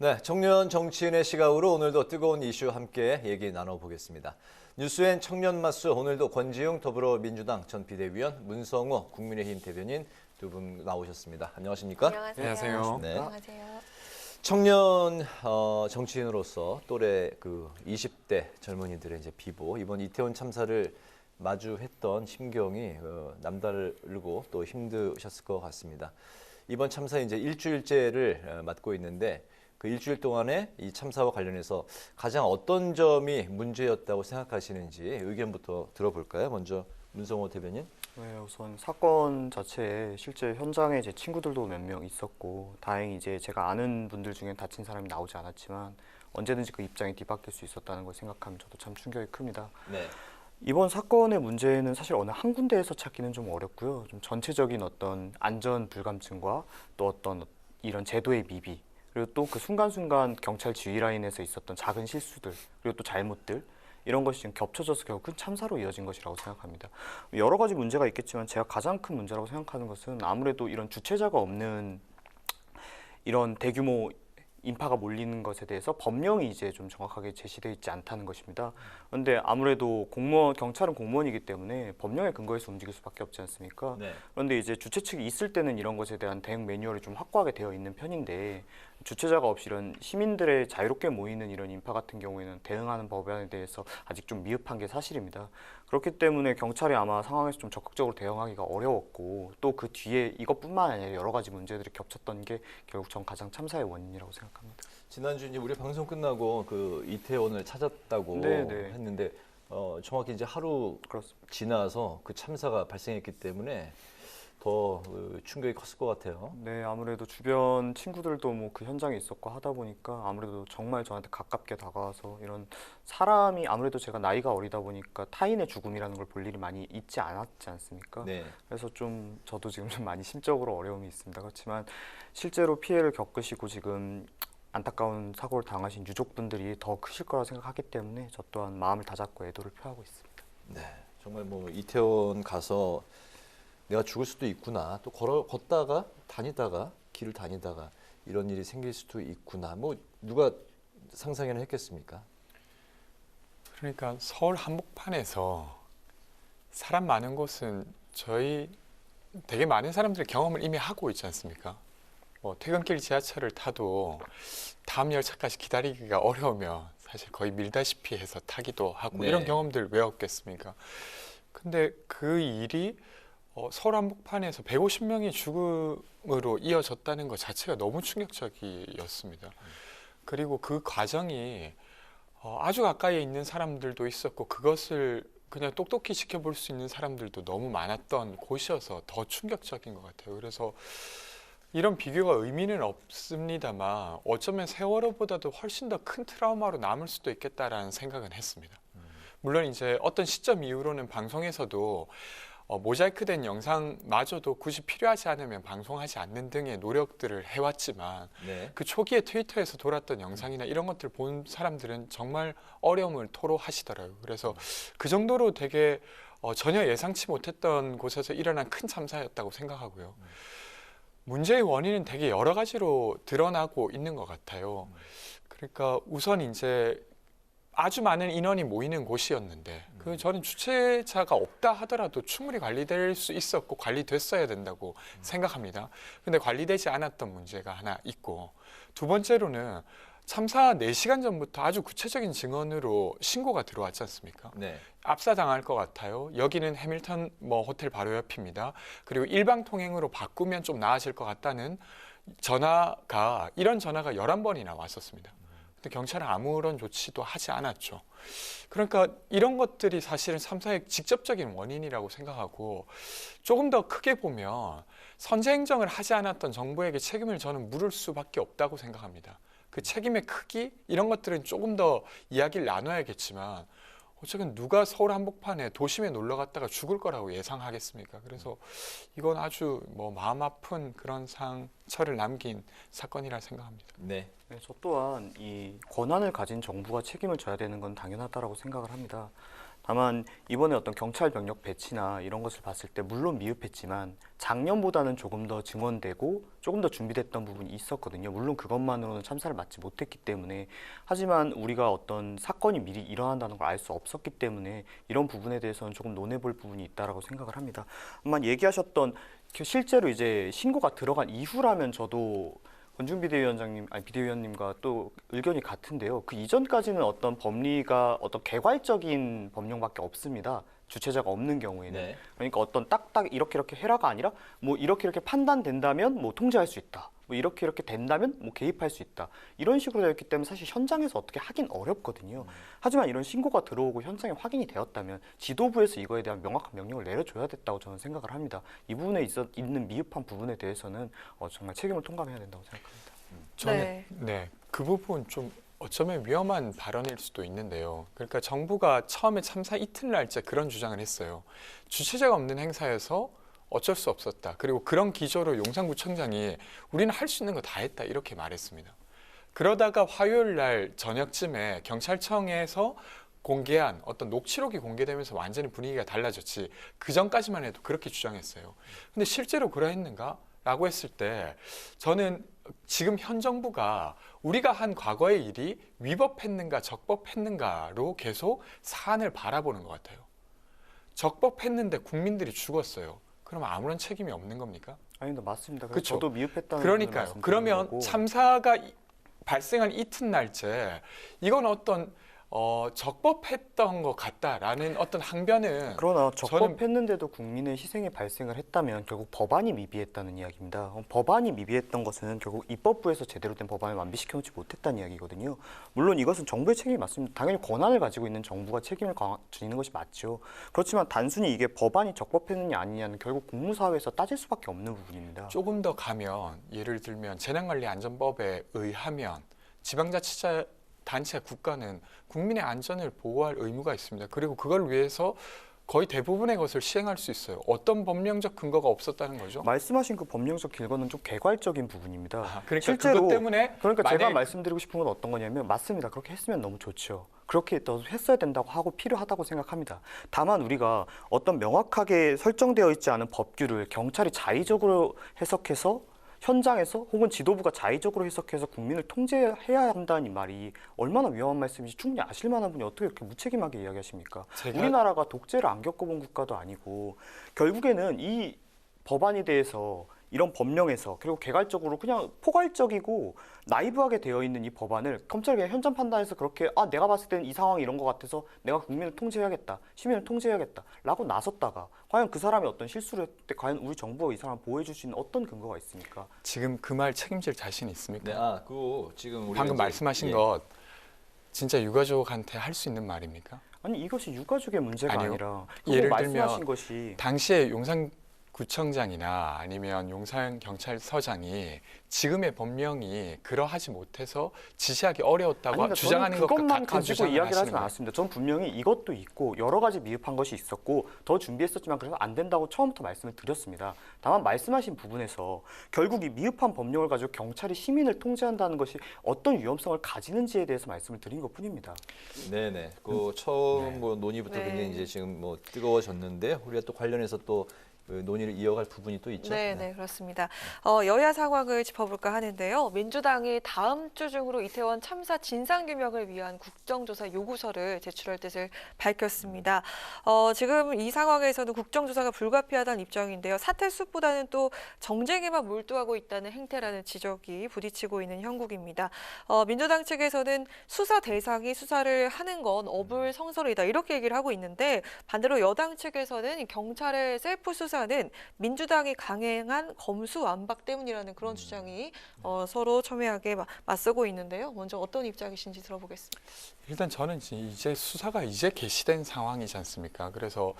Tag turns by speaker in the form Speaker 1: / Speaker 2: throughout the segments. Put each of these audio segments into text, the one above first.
Speaker 1: 네, 청년 정치인의 시각으로 오늘도 뜨거운 이슈 함께 얘기 나눠보겠습니다. 뉴스엔 청년 마수 오늘도 권지웅 더불어민주당 전 비대위원, 문성호 국민의힘 대변인 두 분 나오셨습니다. 안녕하십니까?
Speaker 2: 안녕하세요.
Speaker 1: 네.
Speaker 3: 안녕하세요.
Speaker 1: 청년 정치인으로서 또래 20대 젊은이들의 이제 비보 이번 이태원 참사를 마주했던 심경이 남다르고 또 힘드셨을 것 같습니다. 이번 참사 이제 일주일째를 맞고 있는데 그 일주일 동안에 이 참사와 관련해서 가장 어떤 점이 문제였다고 생각하시는지 의견부터 들어볼까요? 먼저 문성호 대변인.
Speaker 2: 네, 우선 사건 자체에 실제 현장에 제 친구들도 몇 명 있었고 다행히 이제 제가 아는 분들 중에 다친 사람이 나오지 않았지만 언제든지 그 입장이 뒤바뀔 수 있었다는 걸 생각하면 저도 참 충격이 큽니다.
Speaker 1: 네.
Speaker 2: 이번 사건의 문제는 사실 어느 한 군데에서 찾기는 좀 어렵고요. 좀 전체적인 어떤 안전 불감증과 또 어떤 이런 제도의 미비 그리고 또 그 순간순간 경찰 지휘 라인에서 있었던 작은 실수들 그리고 또 잘못들 이런 것이 지금 겹쳐져서 결국 큰 참사로 이어진 것이라고 생각합니다. 여러 가지 문제가 있겠지만 제가 가장 큰 문제라고 생각하는 것은 아무래도 이런 주체자가 없는 이런 대규모 인파가 몰리는 것에 대해서 법령이 이제 좀 정확하게 제시되어 있지 않다는 것입니다. 그런데 아무래도 경찰은 공무원이기 때문에 법령에 근거해서 움직일 수밖에 없지 않습니까?
Speaker 1: 네.
Speaker 2: 그런데 이제 주최 측이 있을 때는 이런 것에 대한 대응 매뉴얼이 좀 확고하게 되어 있는 편인데 주체자가 없이 이런 시민들의 자유롭게 모이는 이런 인파 같은 경우에는 대응하는 법안에 대해서 아직 좀 미흡한 게 사실입니다. 그렇기 때문에 경찰이 아마 상황에서 좀 적극적으로 대응하기가 어려웠고 또 그 뒤에 이것뿐만 아니라 여러 가지 문제들이 겹쳤던 게 결국 전 가장 참사의 원인이라고 생각합니다.
Speaker 1: 지난주 이제 우리 방송 끝나고 그 이태원을 찾았다고
Speaker 2: 네네.
Speaker 1: 했는데 정확히 이제 하루
Speaker 2: 그렇습니다.
Speaker 1: 지나서 그 참사가 발생했기 때문에 더 충격이 컸을 것 같아요.
Speaker 2: 네, 아무래도 주변 친구들도 뭐 그 현장에 있었고 하다 보니까 아무래도 정말 저한테 가깝게 다가와서 이런 사람이 아무래도 제가 나이가 어리다 보니까 타인의 죽음이라는 걸 볼 일이 많이 있지 않았지 않습니까?
Speaker 1: 네.
Speaker 2: 그래서 좀 저도 지금 좀 많이 심적으로 어려움이 있습니다. 그렇지만 실제로 피해를 겪으시고 지금 안타까운 사고를 당하신 유족분들이 더 크실 거라 생각하기 때문에 저 또한 마음을 다잡고 애도를 표하고 있습니다.
Speaker 1: 네. 정말 뭐 이태원 가서 내가 죽을 수도 있구나. 또 걷다가 다니다가 길을 다니다가 이런 일이 생길 수도 있구나. 뭐 누가 상상이나 했겠습니까?
Speaker 4: 그러니까 서울 한복판에서 사람 많은 곳은 저희 되게 많은 사람들이 경험을 이미 하고 있지 않습니까? 뭐 퇴근길 지하철을 타도 다음 열차까지 기다리기가 어려우면 사실 거의 밀다시피 해서 타기도 하고
Speaker 1: 네.
Speaker 4: 이런 경험들 왜 없겠습니까? 근데 그 일이 서울 한복판에서 150명이 죽음으로 이어졌다는 것 자체가 너무 충격적이었습니다. 그리고 그 과정이 아주 가까이에 있는 사람들도 있었고 그것을 그냥 똑똑히 지켜볼 수 있는 사람들도 너무 많았던 곳이어서 더 충격적인 것 같아요. 그래서 이런 비교가 의미는 없습니다만 어쩌면 세월호보다도 훨씬 더 큰 트라우마로 남을 수도 있겠다라는 생각은 했습니다. 물론 이제 어떤 시점 이후로는 방송에서도 모자이크된 영상마저도 굳이 필요하지 않으면 방송하지 않는 등의 노력들을 해왔지만
Speaker 1: 네.
Speaker 4: 그 초기에 트위터에서 돌았던 영상이나 이런 것들 본 사람들은 정말 어려움을 토로하시더라고요. 그래서 그 정도로 되게 전혀 예상치 못했던 곳에서 일어난 큰 참사였다고 생각하고요. 문제의 원인은 되게 여러 가지로 드러나고 있는 것 같아요. 그러니까 우선 이제 아주 많은 인원이 모이는 곳이었는데 저는 주최자가 없다 하더라도 충분히 관리될 수 있었고 관리됐어야 된다고 생각합니다. 근데 관리되지 않았던 문제가 하나 있고 두 번째로는 참사 4시간 전부터 아주 구체적인 증언으로 신고가 들어왔지 않습니까?
Speaker 1: 네.
Speaker 4: 압사당할 것 같아요. 여기는 해밀턴 호텔 바로 옆입니다. 그리고 일방 통행으로 바꾸면 좀 나아질 것 같다는 이런 전화가 11번이나 왔었습니다. 근데 경찰은 아무런 조치도 하지 않았죠. 그러니까 이런 것들이 사실은 참사의 직접적인 원인이라고 생각하고 조금 더 크게 보면 선제 행정을 하지 않았던 정부에게 책임을 저는 물을 수밖에 없다고 생각합니다. 그 책임의 크기 이런 것들은 조금 더 이야기를 나눠야겠지만 어쨌든 누가 서울 한복판에 도심에 놀러 갔다가 죽을 거라고 예상하겠습니까? 그래서 이건 아주 마음 아픈 그런 상처를 남긴 사건이라 생각합니다.
Speaker 1: 네.
Speaker 2: 네, 저 또한 이 권한을 가진 정부가 책임을 져야 되는 건 당연하다라고 생각을 합니다. 다만 이번에 어떤 경찰 병력 배치나 이런 것을 봤을 때 물론 미흡했지만 작년보다는 조금 더 증원되고 조금 더 준비됐던 부분이 있었거든요. 물론 그것만으로는 참사를 막지 못했기 때문에 하지만 우리가 어떤 사건이 미리 일어난다는 걸 알 수 없었기 때문에 이런 부분에 대해서는 조금 논해볼 부분이 있다라고 생각을 합니다. 다만 얘기하셨던 실제로 이제 신고가 들어간 이후라면 저도 권중 비대위원장님, 아니 비대위원님과 또 의견이 같은데요. 그 이전까지는 어떤 법리가 어떤 개괄적인 법령밖에 없습니다. 주체자가 없는 경우에는.
Speaker 1: 네.
Speaker 2: 그러니까 어떤 딱딱 이렇게 해라가 아니라 뭐 이렇게 판단된다면 뭐 통제할 수 있다. 뭐 이렇게 된다면 뭐 개입할 수 있다. 이런 식으로 되어 있기 때문에 사실 현장에서 어떻게 하긴 어렵거든요. 하지만 이런 신고가 들어오고 현장에 확인이 되었다면 지도부에서 이거에 대한 명확한 명령을 내려줘야 됐다고 저는 생각을 합니다. 이 부분에 있는 미흡한 부분에 대해서는 정말 책임을 통감해야 된다고 생각합니다.
Speaker 4: 저는 그 부분 좀 어쩌면 위험한 발언일 수도 있는데요. 그러니까 정부가 처음에 참사 이튿날째 그런 주장을 했어요. 주체자가 없는 행사여서 어쩔 수 없었다. 그리고 그런 기조로 용산구청장이 우리는 할 수 있는 거 다 했다 이렇게 말했습니다. 그러다가 화요일 날 저녁쯤에 경찰청에서 공개한 어떤 녹취록이 공개되면서 완전히 분위기가 달라졌지 그 전까지만 해도 그렇게 주장했어요. 근데 실제로 그러했는가? 라고 했을 때 저는 지금 현 정부가 우리가 한 과거의 일이 위법했는가 적법했는가로 계속 사안을 바라보는 것 같아요. 적법했는데 국민들이 죽었어요. 그럼 아무런 책임이 없는 겁니까?
Speaker 2: 아니, 맞습니다. 그래서
Speaker 4: 그쵸?
Speaker 2: 저도 미흡했다는
Speaker 4: 그러니까요.
Speaker 2: 말씀드리는
Speaker 4: 그러면
Speaker 2: 거고.
Speaker 4: 참사가 발생한 이튿날째 이건 어떤 적법했던 것 같다라는 어떤 항변은
Speaker 2: 그러나 적법했는데도 국민의 희생이 발생을 했다면 결국 법안이 미비했다는 이야기입니다. 법안이 미비했던 것은 결국 입법부에서 제대로 된 법안을 완비시켜놓지 못했다는 이야기거든요. 물론 이것은 정부의 책임이 맞습니다. 당연히 권한을 가지고 있는 정부가 책임을 지는 것이 맞죠. 그렇지만 단순히 이게 법안이 적법했느냐 아니냐는 결국 국무사회에서 따질 수밖에 없는 부분입니다.
Speaker 4: 조금 더 가면 예를 들면 재난관리안전법에 의하면 지방자치자 단체 국가는 국민의 안전을 보호할 의무가 있습니다. 그리고 그걸 위해서 거의 대부분의 것을 시행할 수 있어요. 어떤 법령적 근거가 없었다는 거죠?
Speaker 2: 말씀하신 그 법령적 근거는 좀 개괄적인 부분입니다.
Speaker 4: 그러니까
Speaker 2: 실제로
Speaker 4: 그것 때문에
Speaker 2: 그러니까 제가
Speaker 4: 만약에
Speaker 2: 말씀드리고 싶은 건 어떤 거냐면 맞습니다. 그렇게 했으면 너무 좋죠. 그렇게 더 했어야 된다고 하고 필요하다고 생각합니다. 다만 우리가 어떤 명확하게 설정되어 있지 않은 법규를 경찰이 자의적으로 해석해서 현장에서 혹은 지도부가 자의적으로 해석해서 국민을 통제해야 한다는 말이 얼마나 위험한 말씀인지 충분히 아실 만한 분이 어떻게 이렇게 무책임하게 이야기하십니까? 우리나라가 독재를 안 겪어본 국가도 아니고 결국에는 이 법안에 대해서 이런 법령에서 그리고 개괄적으로 그냥 포괄적이고 나이브하게 되어 있는 이 법안을 검찰이 그냥 현장 판단해서 그렇게 내가 봤을 때는 이 상황이 이런 것 같아서 내가 국민을 통제해야겠다, 시민을 통제해야겠다 라고 나섰다가 과연 그 사람이 어떤 실수를 했을 때 과연 우리 정부가 이 사람을 보호해 줄 수 있는 어떤 근거가 있습니까?
Speaker 4: 지금 그 말 책임질 자신 있습니까?
Speaker 1: 네, 그 지금 우리가
Speaker 4: 방금
Speaker 1: 이제-
Speaker 4: 말씀하신
Speaker 1: 예.
Speaker 4: 것 진짜 유가족한테 할 수 있는 말입니까?
Speaker 2: 아니 이것이 유가족의 문제가
Speaker 4: 아니요.
Speaker 2: 아니라
Speaker 4: 예를
Speaker 2: 말씀하신
Speaker 4: 들면
Speaker 2: 것이
Speaker 4: 당시에 용산구청장이나 아니면 용산경찰서장이 지금의 법령이 그러하지 못해서 지시하기 어려웠다고
Speaker 2: 아닙니다.
Speaker 4: 주장하는
Speaker 2: 저는
Speaker 4: 것
Speaker 2: 그것만
Speaker 4: 같은
Speaker 2: 가지고
Speaker 4: 주장을
Speaker 2: 이야기를 하지
Speaker 4: 하시는 거예요.
Speaker 2: 않았습니다. 전 분명히 이것도 있고 여러 가지 미흡한 것이 있었고 더 준비했었지만 그래서 안 된다고 처음부터 말씀을 드렸습니다. 다만 말씀하신 부분에서 결국 이 미흡한 법령을 가지고 경찰이 시민을 통제한다는 것이 어떤 위험성을 가지는지에 대해서 말씀을 드린 것뿐입니다.
Speaker 1: 네네. 그 처음 뭐 논의부터
Speaker 3: 네.
Speaker 1: 굉장히 이제 지금 뭐 뜨거워졌는데 우리가 또 관련해서 또 그 논의를 이어갈 부분이 또 있죠.
Speaker 3: 네, 네, 그렇습니다. 여야 상황을 짚어볼까 하는데요. 민주당이 다음 주 중으로 이태원 참사 진상규명을 위한 국정조사 요구서를 제출할 뜻을 밝혔습니다. 지금 이 상황에서는 국정조사가 불가피하다는 입장인데요. 사태 수보다는 또 정쟁에만 몰두하고 있다는 행태라는 지적이 부딪히고 있는 형국입니다. 민주당 측에서는 수사 대상이 수사를 하는 건 어불성설이다 이렇게 얘기를 하고 있는데 반대로 여당 측에서는 경찰의 셀프 수사는 민주당이 강행한 검수완박 때문이라는 그런 주장이 서로 첨예하게 맞서고 있는데요. 먼저 어떤 입장이신지 들어보겠습니다.
Speaker 4: 일단 저는 이제 수사가 이제 개시된 상황이지 않습니까? 그래서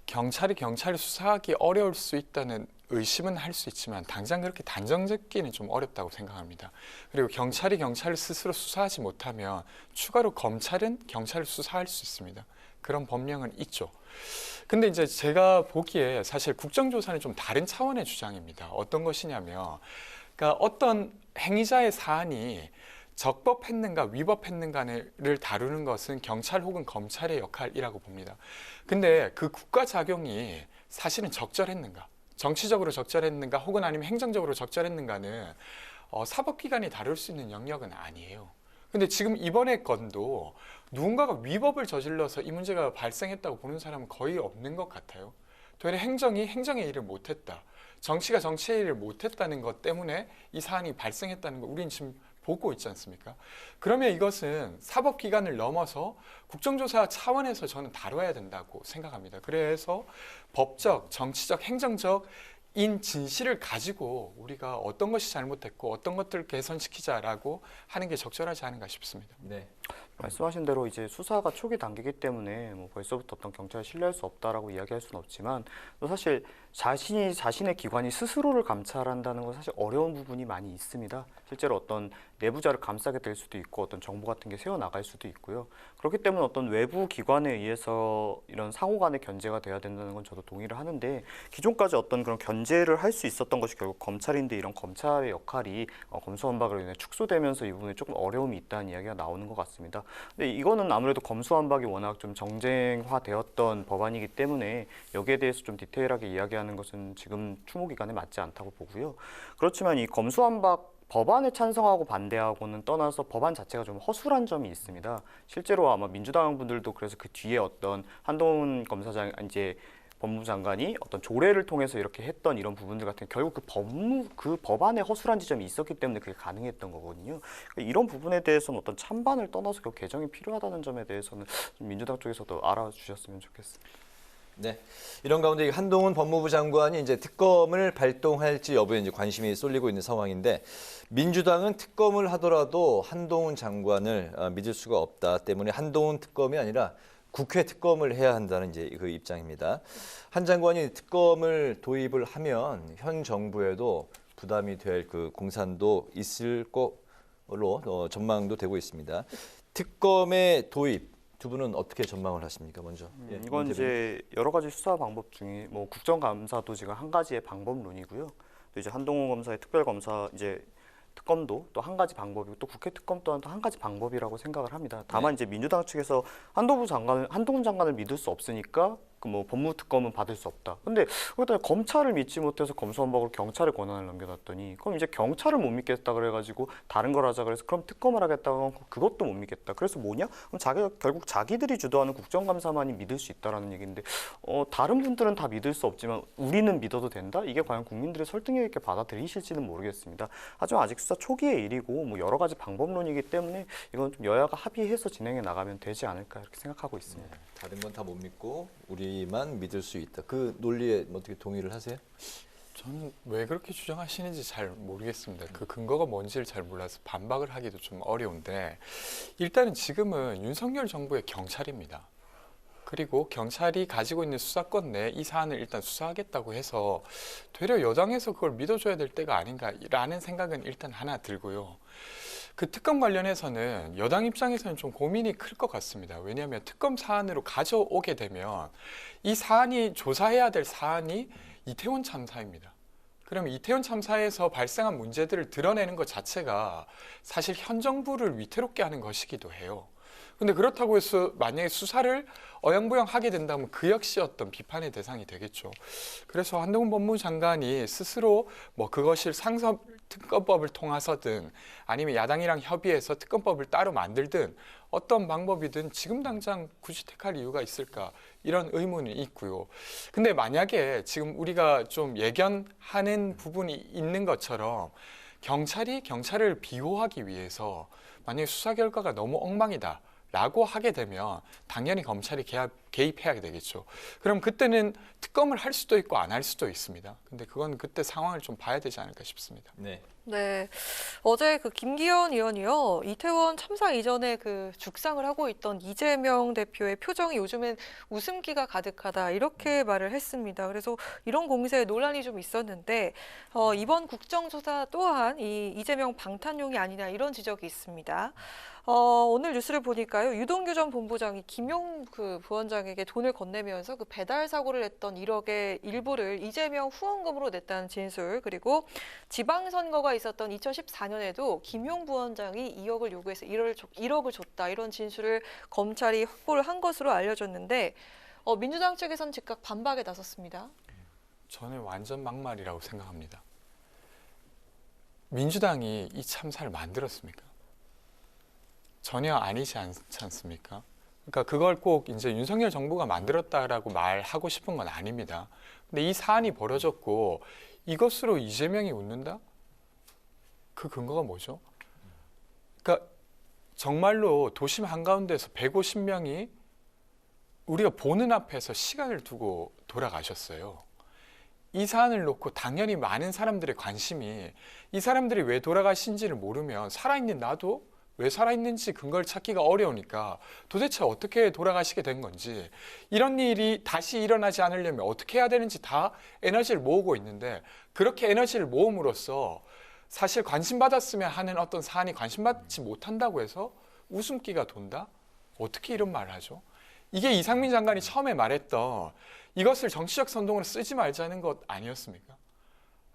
Speaker 4: 경찰이 경찰을 수사하기 어려울 수 있다는 의심은 할 수 있지만 당장 그렇게 단정짓기는 좀 어렵다고 생각합니다. 그리고 경찰이 경찰을 스스로 수사하지 못하면 추가로 검찰은 경찰을 수사할 수 있습니다. 그런 법령은 있죠. 근데 이제 제가 보기에 사실 국정조사는 좀 다른 차원의 주장입니다. 어떤 것이냐면, 그러니까 어떤 행위자의 사안이 적법했는가 위법했는가를 다루는 것은 경찰 혹은 검찰의 역할이라고 봅니다. 근데 그 국가작용이 사실은 적절했는가, 정치적으로 적절했는가 혹은 아니면 행정적으로 적절했는가는 사법기관이 다룰 수 있는 영역은 아니에요. 근데 지금 이번에 건도 누군가가 위법을 저질러서 이 문제가 발생했다고 보는 사람은 거의 없는 것 같아요. 되레 행정이 행정의 일을 못했다, 정치가 정치의 일을 못했다는 것 때문에 이 사안이 발생했다는 거 우리는 지금 보고 있지 않습니까? 그러면 이것은 사법기관을 넘어서 국정조사 차원에서 저는 다뤄야 된다고 생각합니다. 그래서 법적, 정치적, 행정적인 진실을 가지고 우리가 어떤 것이 잘못했고 어떤 것들을 개선시키자라고 하는 게 적절하지 않은가 싶습니다.
Speaker 1: 네.
Speaker 2: 말씀하신 대로 이제 수사가 초기 단계이기 때문에 뭐 벌써부터 어떤 경찰을 신뢰할 수 없다라고 이야기할 수는 없지만 또 사실 자신의 기관이 스스로를 감찰한다는 건 사실 어려운 부분이 많이 있습니다. 실제로 어떤 내부자를 감싸게 될 수도 있고 어떤 정보 같은 게 새어 나갈 수도 있고요. 그렇기 때문에 어떤 외부 기관에 의해서 이런 상호 간의 견제가 돼야 된다는 건 저도 동의를 하는데 기존까지 어떤 그런 견제를 할 수 있었던 것이 결국 검찰인데 이런 검찰의 역할이 검수완박으로 인해 축소되면서 이 부분에 조금 어려움이 있다는 이야기가 나오는 것 같습니다. 근데 이거는 아무래도 검수완박이 워낙 좀 정쟁화되었던 법안이기 때문에 여기에 대해서 좀 디테일하게 이야기하는 것은 지금 추모 기간에 맞지 않다고 보고요. 그렇지만 이 검수완박 법안에 찬성하고 반대하고는 떠나서 법안 자체가 좀 허술한 점이 있습니다. 실제로 아마 민주당 분들도 그래서 그 뒤에 어떤 한동훈 검사장 이제 법무부 장관이 어떤 조례를 통해서 이렇게 했던 이런 부분들 같은 결국 그 법안에 허술한 지점이 있었기 때문에 그게 가능했던 거거든요. 그러니까 이런 부분에 대해서는 어떤 찬반을 떠나서 그 개정이 필요하다는 점에 대해서는 좀 민주당 쪽에서도 알아주셨으면 좋겠습니다.
Speaker 1: 네. 이런 가운데 한동훈 법무부 장관이 이제 특검을 발동할지 여부에 이제 관심이 쏠리고 있는 상황인데 민주당은 특검을 하더라도 한동훈 장관을 믿을 수가 없다 때문에 한동훈 특검이 아니라 국회 특검을 해야 한다는 이제 그 입장입니다. 한 장관이 특검을 도입을 하면 현 정부에도 부담이 될 그 공산도 있을 걸로 전망도 되고 있습니다. 특검의 도입 두 분은 어떻게 전망을 하십니까? 먼저. 예,
Speaker 2: 이건 이제 여러 가지 수사 방법 중에 뭐 국정감사도 지금 한 가지의 방법론이고요. 또 이제 한동훈 검사의 특별검사 이제 특검도 또 한 가지 방법이고 또 국회 특검 또한 또 한 가지 방법이라고 생각을 합니다. 다만 이제 민주당 측에서 한동훈 장관을 믿을 수 없으니까 그 뭐 법무특검은 받을 수 없다. 근데 그다음에 검찰을 믿지 못해서 검수완박으로 경찰에 권한을 넘겨놨더니 그럼 이제 경찰을 못 믿겠다 그래가지고 다른 걸 하자 그래서 그럼 특검을 하겠다고 하면 그것도 못 믿겠다. 그래서 뭐냐? 그럼 결국 자기들이 주도하는 국정감사만이 믿을 수 있다라는 얘기인데 다른 분들은 다 믿을 수 없지만 우리는 믿어도 된다? 이게 과연 국민들이 설득력 있게 받아들이실지는 모르겠습니다. 하지만 아직 수사 초기의 일이고 뭐 여러 가지 방법론이기 때문에 이건 좀 여야가 합의해서 진행해 나가면 되지 않을까 이렇게 생각하고 있습니다.
Speaker 1: 다른 건 다 못 믿고 우리만 믿을 수 있다. 그 논리에 어떻게 동의를 하세요?
Speaker 4: 저는 왜 그렇게 주장하시는지 잘 모르겠습니다. 그 근거가 뭔지를 잘 몰라서 반박을 하기도 좀 어려운데 일단은 지금은 윤석열 정부의 경찰입니다. 그리고 경찰이 가지고 있는 수사권 내에 이 사안을 일단 수사하겠다고 해서 되려 여당에서 그걸 믿어줘야 될 때가 아닌가라는 생각은 일단 하나 들고요. 그 특검 관련해서는 여당 입장에서는 좀 고민이 클 것 같습니다. 왜냐하면 특검 사안으로 가져오게 되면 이 사안이 조사해야 될 사안이 이태원 참사입니다. 그러면 이태원 참사에서 발생한 문제들을 드러내는 것 자체가 사실 현 정부를 위태롭게 하는 것이기도 해요. 근데 그렇다고 해서 만약에 수사를 어영부영하게 된다면 그 역시 어떤 비판의 대상이 되겠죠. 그래서 한동훈 법무부 장관이 스스로 뭐 그것을 상설 특검법을 통해서든 아니면 야당이랑 협의해서 특검법을 따로 만들든 어떤 방법이든 지금 당장 굳이 택할 이유가 있을까 이런 의문이 있고요. 근데 만약에 지금 우리가 좀 예견하는 부분이 있는 것처럼 경찰을 비호하기 위해서 만약에 수사 결과가 너무 엉망이다 라고 하게 되면 당연히 검찰이 개입해야 되겠죠. 그럼 그때는 특검을 할 수도 있고 안 할 수도 있습니다. 근데 그건 그때 상황을 좀 봐야 되지 않을까 싶습니다.
Speaker 1: 네.
Speaker 3: 네, 어제 그 김기현 의원이요, 이태원 참사 이전에 그 죽상을 하고 있던 이재명 대표의 표정이 요즘엔 웃음기가 가득하다 이렇게 말을 했습니다. 그래서 이런 공세에 논란이 좀 있었는데 이번 국정조사 또한 이 이재명 방탄용이 아니냐 이런 지적이 있습니다. 오늘 뉴스를 보니까요, 유동규 전 본부장이 김용 그 부원장의 부원장에게 돈을 건네면서 그 배달 사고를 냈던 1억의 일부를 이재명 후원금으로 냈다는 진술, 그리고 지방선거가 있었던 2014년에도 김용 부원장이 2억을 요구해서 1억을 줬다, 이런 진술을 검찰이 확보를 한 것으로 알려졌는데 민주당 측에선 즉각 반박에 나섰습니다.
Speaker 4: 저는 완전 막말이라고 생각합니다. 민주당이 이 참사를 만들었습니까? 전혀 아니지 않지 않습니까? 그러니까 그걸 꼭 이제 윤석열 정부가 만들었다라고 말하고 싶은 건 아닙니다. 근데 이 사안이 벌어졌고 이것으로 이재명이 웃는다? 그 근거가 뭐죠? 그러니까 정말로 도심 한가운데서 150명이 우리가 보는 앞에서 시간을 두고 돌아가셨어요. 이 사안을 놓고 당연히 많은 사람들의 관심이 이 사람들이 왜 돌아가신지를 모르면 살아있는 나도 왜 살아있는지 근거를 찾기가 어려우니까 도대체 어떻게 돌아가시게 된 건지, 이런 일이 다시 일어나지 않으려면 어떻게 해야 되는지 다 에너지를 모으고 있는데, 그렇게 에너지를 모음으로써 사실 관심받았으면 하는 어떤 사안이 관심받지 못한다고 해서 웃음기가 돈다? 어떻게 이런 말을 하죠? 이게 이상민 장관이 처음에 말했던 이것을 정치적 선동으로 쓰지 말자는 것 아니었습니까?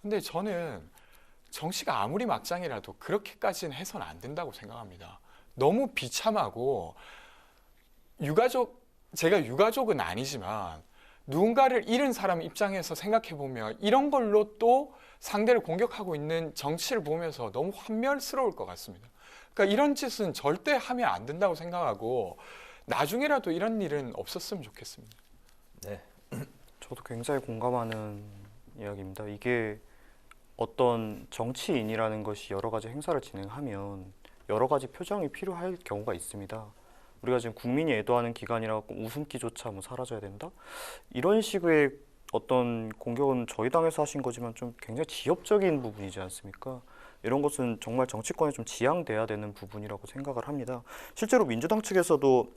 Speaker 4: 근데 저는 정치가 아무리 막장이라도 그렇게까지는 해서는 안 된다고 생각합니다. 너무 비참하고, 제가 유가족은 아니지만 누군가를 잃은 사람 입장에서 생각해 보면 이런 걸로 또 상대를 공격하고 있는 정치를 보면서 너무 환멸스러울 것 같습니다. 그러니까 이런 짓은 절대 하면 안 된다고 생각하고 나중에라도 이런 일은 없었으면 좋겠습니다.
Speaker 1: 네.
Speaker 2: 저도 굉장히 공감하는 이야기입니다. 이게 어떤 정치인이라는 것이 여러 가지 행사를 진행하면 여러 가지 표정이 필요할 경우가 있습니다. 우리가 지금 국민이 애도하는 기간이라고 웃음기조차 뭐 사라져야 된다? 이런 식의 어떤 공격은 저희 당에서 하신 거지만 좀 굉장히 지엽적인 부분이지 않습니까? 이런 것은 정말 정치권에 좀 지양돼야 되는 부분이라고 생각을 합니다. 실제로 민주당 측에서도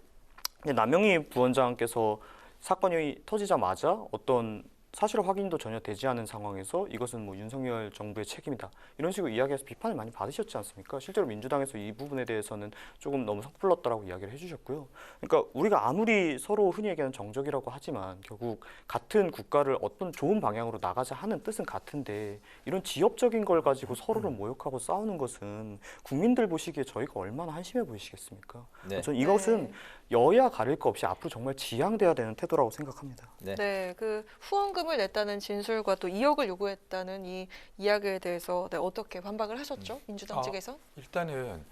Speaker 2: 남영희 부원장께서 사건이 터지자마자 어떤 사실 확인도 전혀 되지 않은 상황에서 이것은 뭐 윤석열 정부의 책임이다, 이런 식으로 이야기해서 비판을 많이 받으셨지 않습니까? 실제로 민주당에서 이 부분에 대해서는 조금 너무 섣불렀다라고 이야기를 해주셨고요. 그러니까 우리가 아무리 서로 흔히 얘기하는 정적이라고 하지만 결국 같은 국가를 어떤 좋은 방향으로 나가자 하는 뜻은 같은데, 이런 지엽적인 걸 가지고 서로를 모욕하고 싸우는 것은 국민들 보시기에 저희가 얼마나 한심해 보이시겠습니까?
Speaker 1: 네.
Speaker 2: 저는 이것은 여야 가릴 거 없이 앞으로 정말 지양돼야 되는 태도라고 생각합니다.
Speaker 1: 네.
Speaker 3: 네, 그 후원금을 냈다는 진술과 또 2억을 요구했다는 이 이야기에 대해서 어떻게 반박을 하셨죠? 민주당 측에서?
Speaker 4: 일단은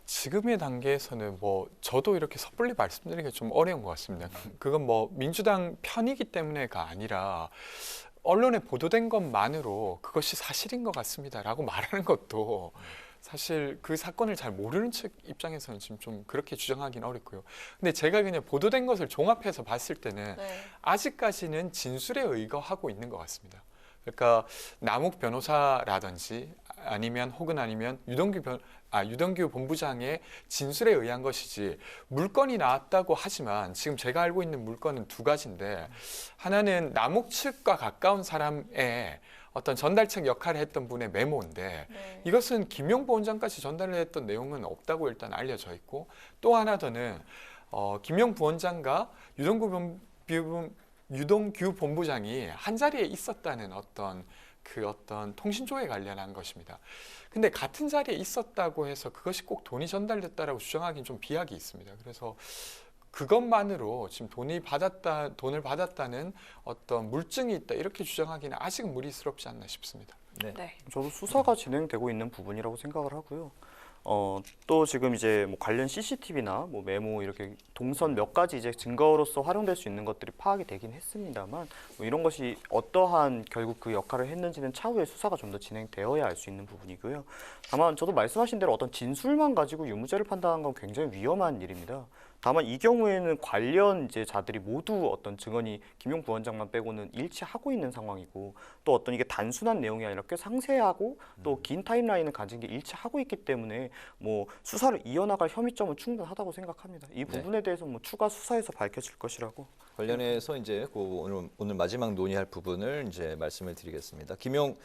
Speaker 4: 지금의 단계에서는 뭐 저도 이렇게 섣불리 말씀드리기가 좀 어려운 것 같습니다. 그건 뭐 민주당 편이기 때문에가 아니라 언론에 보도된 것만으로 그것이 사실인 것 같습니다라고 말하는 것도 사실 그 사건을 잘 모르는 측 입장에서는 지금 좀 그렇게 주장하기는 어렵고요. 근데 제가 그냥 보도된 것을 종합해서 봤을 때는
Speaker 3: 네.
Speaker 4: 아직까지는 진술에 의거하고 있는 것 같습니다. 그러니까 남욱 변호사라든지 아니면 유동규 본부장의 진술에 의한 것이지, 물건이 나왔다고 하지만 지금 제가 알고 있는 물건은 두 가지인데, 하나는 남욱 측과 가까운 사람의 어떤 전달책 역할을 했던 분의 메모인데
Speaker 3: 네.
Speaker 4: 이것은 김용 부원장까지 전달을 했던 내용은 없다고 일단 알려져 있고, 또 하나 더는 김용 부원장과 유동규 본부장이 한 자리에 있었다는 어떤 통신조회 관련한 것입니다. 근데 같은 자리에 있었다고 해서 그것이 꼭 돈이 전달됐다라고 주장하기는 좀 비약이 있습니다. 그래서 그것만으로 지금 돈을 받았다는 어떤 물증이 있다, 이렇게 주장하기는 아직은 무리스럽지 않나 싶습니다.
Speaker 1: 네.
Speaker 3: 네.
Speaker 2: 저도 수사가 진행되고 있는 부분이라고 생각을 하고요. 또 지금 이제 뭐 관련 CCTV나 뭐 메모 이렇게 동선 몇 가지 이제 증거로서 활용될 수 있는 것들이 파악이 되긴 했습니다만, 뭐 이런 것이 어떠한 결국 그 역할을 했는지는 차후에 수사가 좀 더 진행되어야 알 수 있는 부분이고요. 다만 저도 말씀하신 대로 어떤 진술만 가지고 유무죄를 판단하는 건 굉장히 위험한 일입니다. 다만 이 경우에는 관련 이제 자들이 모두 어떤 증언이 김용 부원장만 빼고는 일치하고 있는 상황이고, 또 어떤 이게 단순한 내용이 아니라 꽤 상세하고 또 긴 타임라인을 가진 게 일치하고 있기 때문에 뭐 수사를 이어나갈 혐의점은 충분하다고 생각합니다. 이 부분에 대해서 뭐 추가 수사에서 밝혀질 것이라고.
Speaker 1: 관련해서 이제 그 오늘 마지막 논의할 부분을 이제 말씀을 드리겠습니다. 김용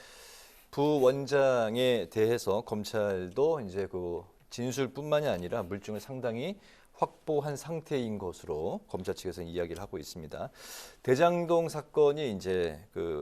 Speaker 1: 부원장에 대해서 검찰도 이제 그 진술뿐만이 아니라 물증을 상당히 확보한 상태인 것으로 검찰 측에서는 이야기를 하고 있습니다. 대장동 사건이 이제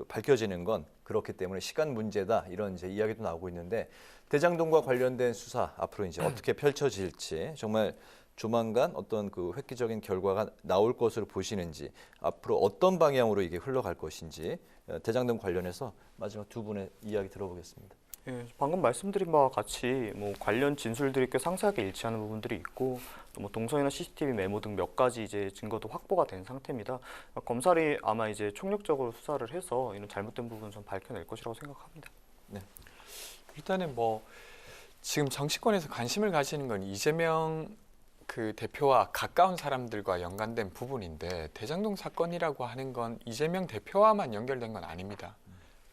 Speaker 1: 밝혀지는 건 그렇기 때문에 시간 문제다 이런 이제 이야기도 나오고 있는데 대장동과 관련된 수사 앞으로 이제 어떻게 펼쳐질지 정말 조만간 어떤 획기적인 결과가 나올 것으로 보시는지 앞으로 어떤 방향으로 이게 흘러갈 것인지 대장동 관련해서 마지막 두 분의 이야기 들어보겠습니다.
Speaker 2: 예, 방금 말씀드린 바와 같이 뭐 관련 진술들이 꽤 상세하게 일치하는 부분들이 있고 또 뭐 동선이나 CCTV 메모 등 몇 가지 이제 증거도 확보가 된 상태입니다. 검찰이 아마 이제 총력적으로 수사를 해서 이런 잘못된 부분을 좀 밝혀낼 것이라고 생각합니다.
Speaker 4: 일단은 뭐 지금 정치권에서 관심을 가지는 건 이재명 대표와 가까운 사람들과 연관된 부분인데 대장동 사건이라고 하는 건 이재명 대표와만 연결된 건 아닙니다.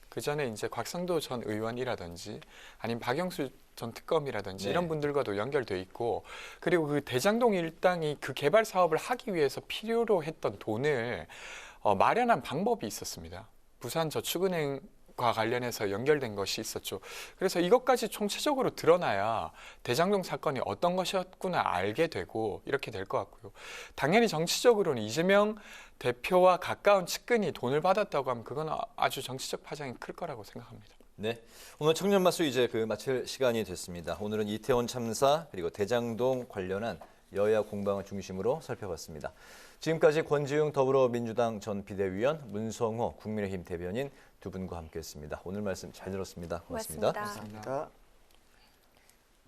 Speaker 4: 그 전에 이제 곽상도 전 의원이라든지 아니면 박영수 전 특검이라든지
Speaker 1: 네.
Speaker 4: 이런 분들과도 연결돼 있고 그리고 그 대장동 일당이 그 개발 사업을 하기 위해서 필요로 했던 돈을 마련한 방법이 있었습니다. 부산저축은행과 관련해서 연결된 것이 있었죠. 그래서 이것까지 총체적으로 드러나야 대장동 사건이 어떤 것이었구나 알게 되고 이렇게 될 것 같고요. 당연히 정치적으로는 이재명 대표와 가까운 측근이 돈을 받았다고 하면 그건 아주 정치적 파장이 클 거라고 생각합니다.
Speaker 1: 네, 오늘 청년마수 이제 마칠 시간이 됐습니다. 오늘은 이태원 참사 그리고 대장동 관련한 여야 공방을 중심으로 살펴봤습니다. 지금까지 권지웅 더불어민주당 전 비대위원, 문성호 국민의힘 대변인 두 분과 함께했습니다. 오늘 말씀 잘 들었습니다. 고맙습니다.
Speaker 3: 고맙습니다.
Speaker 2: 감사합니다.